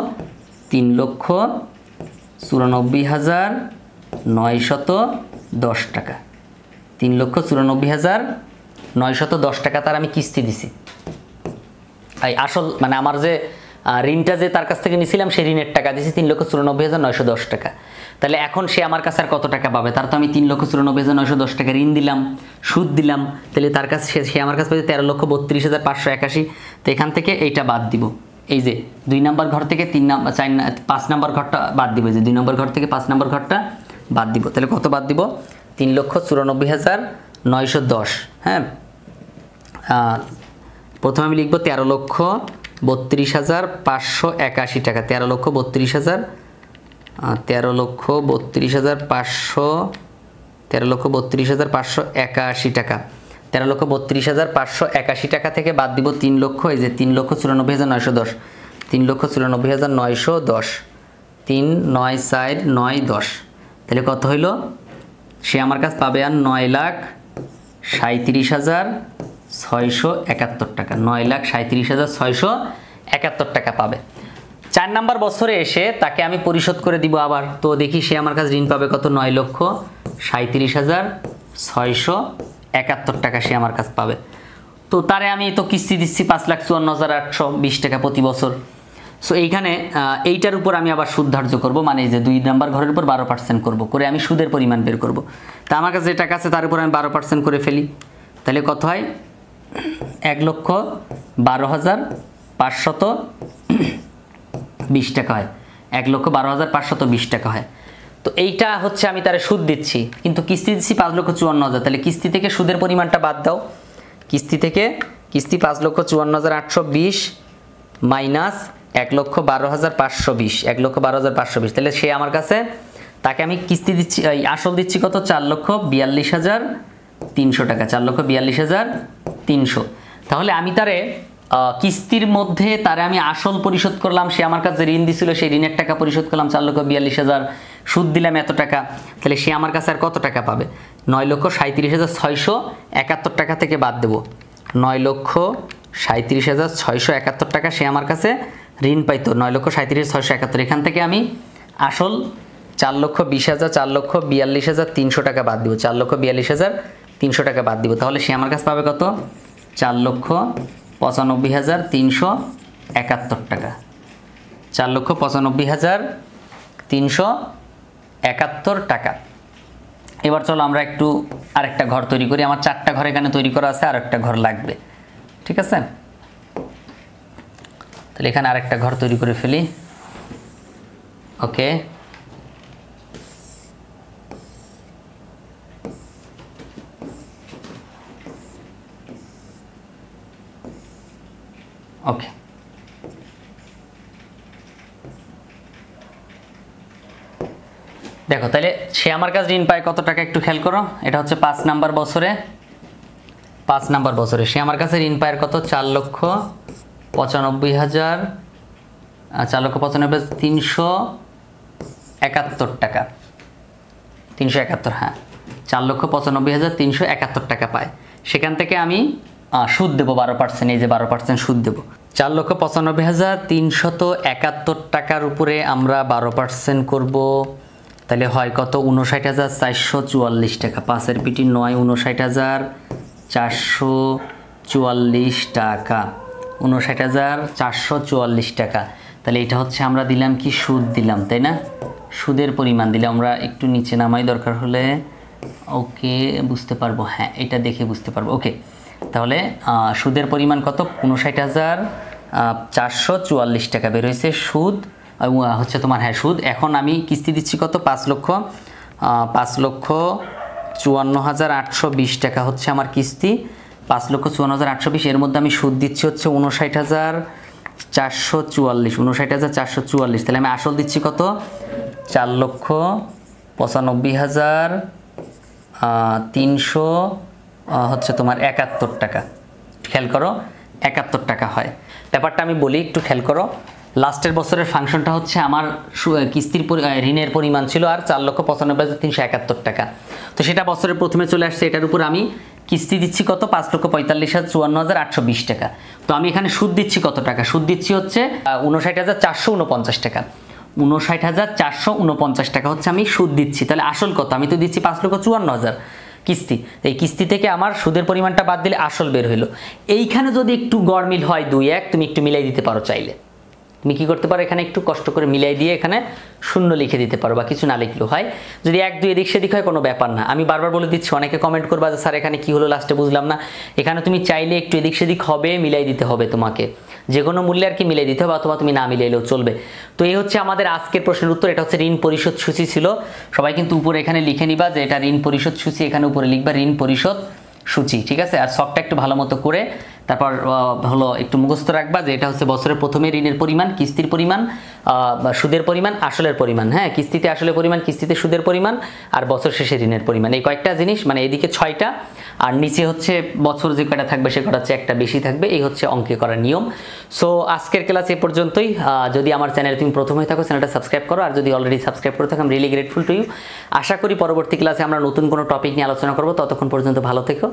3,94,910 টাকা। 3,94,910 টাকা তার আমি কিস্তি দিছি। এই আসল মানে আমার যে ঋণটা যে তার কাছ থেকে নিয়েছিলাম সেই ঋণের টাকা দিছি 3,94,910 টাকা। তাহলে এখন সে আমার কাছে আর কত টাকা পাবে? তার তো আমি 3,94,910 টাকা ঋণ দিলাম, সুদ দিলাম, তাহলে তার কাছে সে আমার কাছে পাবে 13,32,581। তো এখান থেকে এইটা বাদ দিব, এই যে 2 নাম্বার ঘর থেকে 5 নাম্বার ঘরটা বাদ দিব, যে 2 নম্বর ঘর থেকে 5 নাম্বার ঘরটা বাদ দিব। তাহলে কত বাদ দিব? 3,94,910। হ্যাঁ, প্রথমে আমি লিখব 13,32,581 টাকা, 13,32,500, 13,32,581 টাকা। 13,32,581 টাকা থেকে বাদ দিব 3 লক্ষ, এই যে 3,94,910, 3,94,910, 3,9,4,910। তাহলে কত হইল? সে আমার কাছে পাবে আর 9,37,671 টাকা, 9,37,671 টাকা পাবে। 4 নাম্বার বছরে এসে তাকে আমি পরিশোধ করে দিব আবার, তো দেখি সে আমার কাছে ঋণ পাবে কত? 9,37,671 টাকা সে আমার কাছে পাবে। তো তারে আমি তো কিস্তি দিচ্ছি 5,54,820 টাকা প্রতি বছর। সো এইখানে এইটার উপর আমি আবার সুদ ধার্য করবো, মানে যে 2 নাম্বার ঘরের উপর 12% করব, করে আমি সুদের পরিমাণ বের করব। তা আমার কাছে যে টাকা আছে তার উপর আমি 12% করে ফেলি, তাহলে কত হয়? 1,12,520 টাকা হয়, 1,12,520 টাকা হয়। তো এইটা হচ্ছে আমি তারে সুদ দিচ্ছি, কিন্তু কিস্তি দিচ্ছি 5,54,000। তাহলে কিস্তি থেকে সুদের পরিমাণটা বাদ দাও, কিস্তি 5,54,820 মাইনাস 1,12,520, 1,12,520। তাহলে সে আমার কাছে, তাকে আমি কিস্তি দিচ্ছি, আসল দিচ্ছি কত? 4,42,300 টাকা, 4,42,300। তাহলে আমি তারে কিস্তির মধ্যে তারে আমি আসল পরিশোধ করলাম, সে আমার কাছে ঋণ দিছিল, সেই ঋণের টাকা পরিশোধ করলাম 4,42,000, সুদ দিলাম এত টাকা, তাহলে সে আমার কাছে আর কত টাকা পাবে? 9,37,671 টাকা থেকে বাদ দেব 9,37,671 টাকা সে আমার কাছে ঋণ পাইতো, 9,37,671। এখান থেকে আমি আসল 4,20,000, 4,42,300 টাকা বাদ দিব, 4,42,300 টাকা বাদ দিব, তাহলে সে আমার কাছে পাবে কত? 4,95,371 টাকা, 4,95,371 টাকা। এবার চলো আমরা একটু আরেকটা ঘর তৈরি করি। আমার 4টা ঘর এখানে তৈরি করা আছে, আর একটা ঘর লাগবে, ঠিক আছে? তাহলে এখানে আরেকটা ঘর তৈরি করে ফেলি। ওকে, ওকে, দেখো তাহলে সে আমার কাছে ঋণ পায় কত টাকা একটু খেয়াল করো। এটা হচ্ছে 5 নাম্বার বছরে, 5 নাম্বার বছরে সে আমার কাছে ঋণ পায় কত? 4,95,000, 4,95,371 টাকা, 371, হ্যাঁ 4,95,371 টাকা পায়। সেখান থেকে আমি সুদ দেবো 12%, এই যে 12% সুদ দেবো। 4,95,371 টাকার উপরে আমরা 12% করব, তাহলে হয় কত? 59,444 টাকা। 5-এর পিটি 9, 59,444 টাকা, 59,444 টাকা। তাহলে এটা হচ্ছে আমরা দিলাম কি? সুদ দিলাম, তাই না? সুদের পরিমাণ দিলে আমরা একটু নিচে নামাই দরকার হলে, ওকে বুঝতে পারবো, হ্যাঁ এটা দেখে বুঝতে পারবো। ওকে, তাহলে সুদের পরিমাণ কত? 59,444 টাকা বের হয়েছে সুদ, হচ্ছে তোমার, হ্যাঁ সুদ। এখন আমি কিস্তি দিচ্ছি কত? 5,54,820 টাকা হচ্ছে আমার কিস্তি, 5,54,820। এর মধ্যে আমি সুদ দিচ্ছি হচ্ছে 59,444, 59,444। তাহলে আমি আসল দিচ্ছি কত? 4,95,300 হচ্ছে তোমার 71 টাকা। খেয়াল করো, 71 টাকা হয়। ব্যাপারটা আমি বলি, একটু খেয়াল করো। লাস্টের বছরের ফাংশনটা হচ্ছে আমার কিস্তির ঋণের পরিমাণ ছিল আর 4,95,371 টাকা। তো সেটা বছরের প্রথমে চলে আসছে, এটার উপর আমি কিস্তি দিচ্ছি কত? 5,45,54,820 টাকা। তো আমি এখানে সুদ দিচ্ছি কত টাকা? সুদ দিচ্ছি হচ্ছে 59,449 টাকা, 59,449 টাকা হচ্ছে আমি সুদ দিচ্ছি। তাহলে আসল কত? আমি তো দিচ্ছি 5,54,000 কিস্তি। এই কিস্তি থেকে আমার সুদের পরিমাণটা বাদ দিলে আসল বের হইলো। এইখানে যদি একটু গড়মিল হয় 2-1, তুমি একটু মিলাই দিতে পারো চাইলে। তুমি কি করতে পারো? এখানে একটু কষ্ট করে মিলাই দিয়ে এখানে শূন্য লিখে দিতে পারো, বা কিছু না লিখলেও হয়। যদি 1-2 এদিক সেদিক হয় কোনো ব্যাপার না। আমি বারবার বলে দিচ্ছি, অনেকে কমেন্ট করবা যে স্যার এখানে কি হলো লাস্টে বুঝলাম না। এখানে তুমি চাইলে একটু এদিক সেদিক হবে, মিলাই দিতে হবে, তোমাকে যে কোনো মূল্যে আর কি মিলাই দিতে হবে, অথবা তুমি না মিলাইলেও চলবে। তো এই হচ্ছে আমাদের আজকের প্রশ্নের উত্তর। এটা হচ্ছে ঋণ পরিশোধ সূচি ছিল। সবাই কিন্তু উপরে এখানে লিখে নিবা যে এটা ঋণ পরিশোধ সূচি, এখানে উপরে লিখবা ঋণ পরিশোধ সূচি, ঠিক আছে? আর সবটা একটু ভালো মতো করে তারপর হলো একটু মুখস্থ রাখবা যে এটা হচ্ছে বছরের প্রথমে ঋণের পরিমাণ, কিস্তির পরিমাণ, সুদের পরিমাণ, আসলের পরিমাণ, হ্যাঁ কিস্তিতে আসলের পরিমাণ, কিস্তিতে সুদের পরিমাণ, আর বছর শেষে ঋণের পরিমাণ। এই কয়েকটা জিনিস, মানে এদিকে 6টা আর নিচে হচ্ছে বছর যে কয়টা থাকবে সে কটা হচ্ছে একটা বেশি থাকবে। এই হচ্ছে অঙ্কে করার নিয়ম। সো আজকের ক্লাস এ পর্যন্তই। যদি আমার চ্যানেলে তুমি প্রথম হয়ে থাকো, চ্যানেলটা সাবস্ক্রাইব করো, আর যদি অলরেডি সাবস্ক্রাইব করে থাকো, I am really grateful to you. আশা করি পরবর্তী ক্লাসে আমরা নতুন কোনো টপিক নিয়ে আলোচনা করবো। ততক্ষণ পর্যন্ত ভালো থেকো।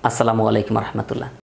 আসসালামু আলাইকুম রহমতুল্লাহ।